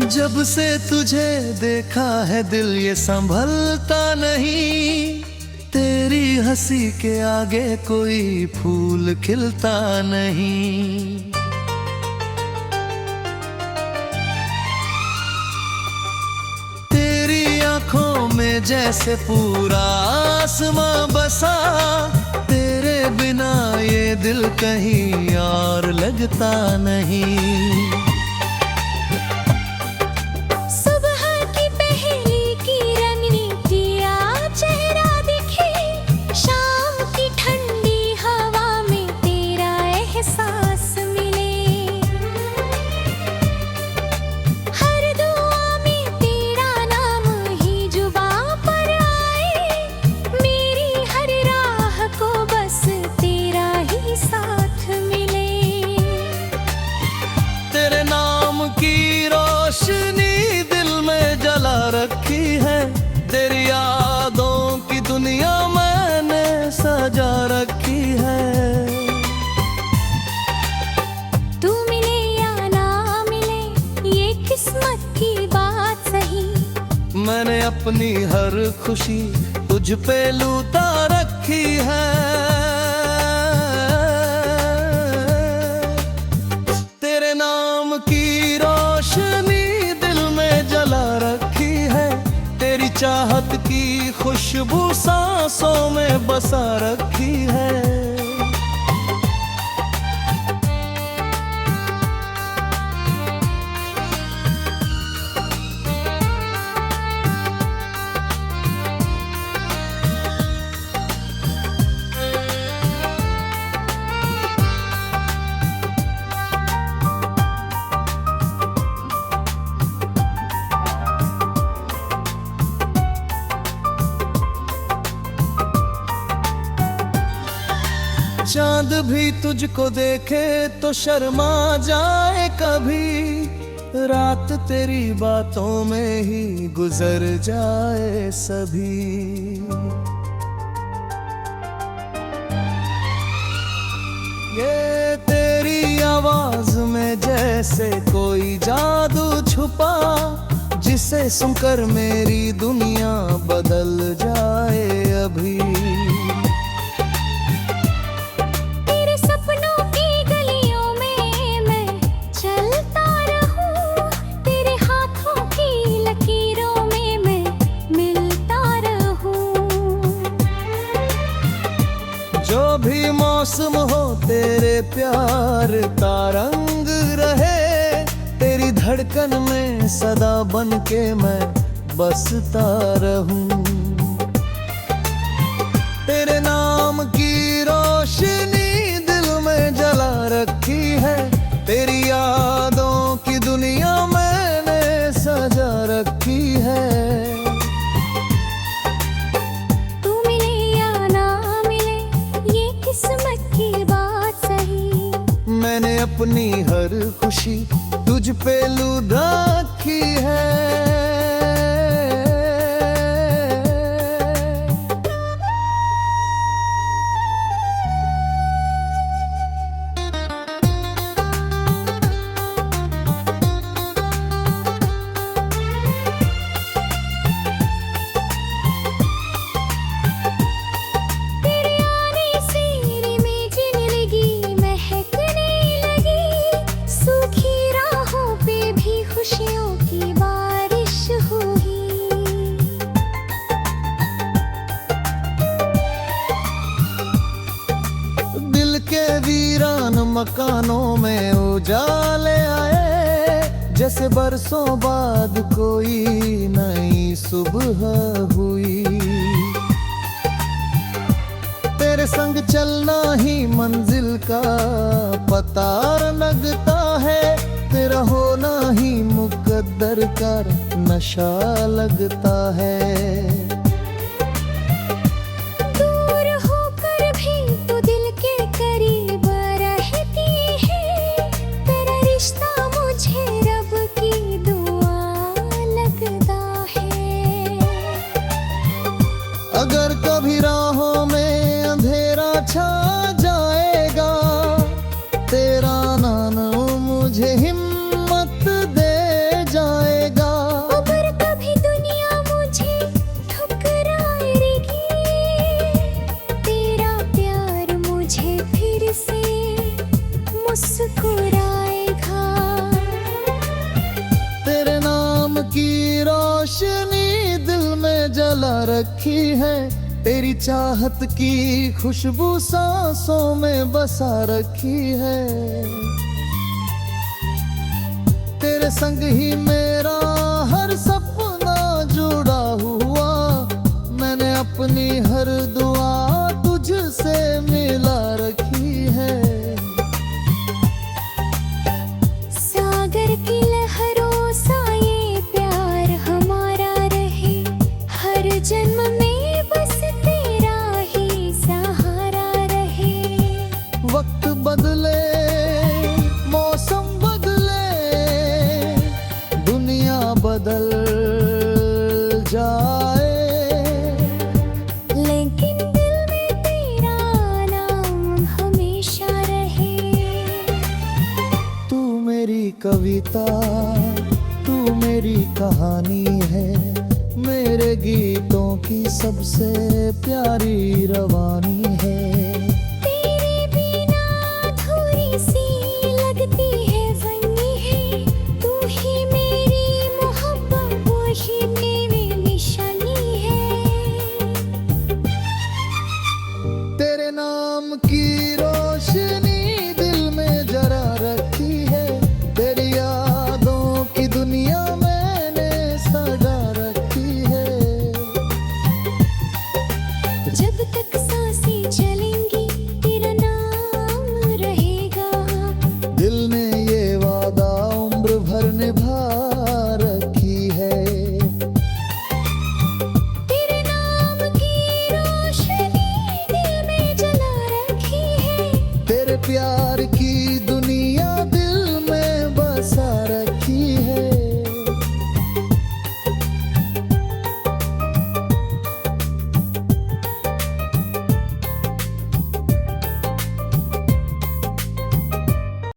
जब से तुझे देखा है दिल ये संभलता नहीं, तेरी हंसी के आगे कोई फूल खिलता नहीं। तेरी आंखों में जैसे पूरा आसमां बसा, तेरे बिना ये दिल कहीं और लगता नहीं। रखी है तेरी यादों की दुनिया मैंने सजा रखी है। तू मिले या ना मिले ये किस्मत की बात सही, मैंने अपनी हर खुशी तुझ पे लूटा रखी है। तेरे नाम की रोशनी दिल में जला रखी है, तेरी चाहत की खुशबू सांसों में बसा रखी है। चांद भी तुझको देखे तो शर्मा जाए कभी, रात तेरी बातों में ही गुजर जाए सभी। ये तेरी आवाज में जैसे कोई जादू छुपा, जिसे सुनकर मेरी दुनिया बदल जाए अभी। जो भी मौसम हो तेरे प्यार का रंग रहे, तेरी धड़कन में सदा बन के मैं बसता रहूं। तेरे नाम की रोशनी दिल में जला रखी है, तेरी यादों की दुनिया मैंने सजा रखी है। मैंने अपनी हर खुशी तुझ पे लूटा रखी है। वीरान मकानों में उजाले आए, जैसे बरसों बाद कोई नई सुबह हुई। तेरे संग चलना ही मंजिल का पता लगता है, तेरा होना ही मुकद्दर का नशा लगता है। अगर कभी राहों में अंधेरा छा जाएगा, तेरा नाम मुझे हिम्मत दे जाए। मुस्कुराएगा। तेरे नाम की रोशनी दिल में जला रखी है, तेरी चाहत की खुशबू सांसों में बसा रखी है। तेरे संग ही मेरा हर सपना जुड़ा हुआ, मैंने अपनी हर दुआ तुझसे मिला रखी है। सागर की लहरों सा ये प्यार हमारा रहे, हर जन्म में बस तेरा ही सहारा रहे। वक्त बदले, मौसम बदले, दुनिया बदल जाए, लेकिन दिल में तेरा नाम हमेशा रहे। तू मेरी कविता, तू मेरी कहानी है, मेरे गीतों की सबसे प्यारी रवानी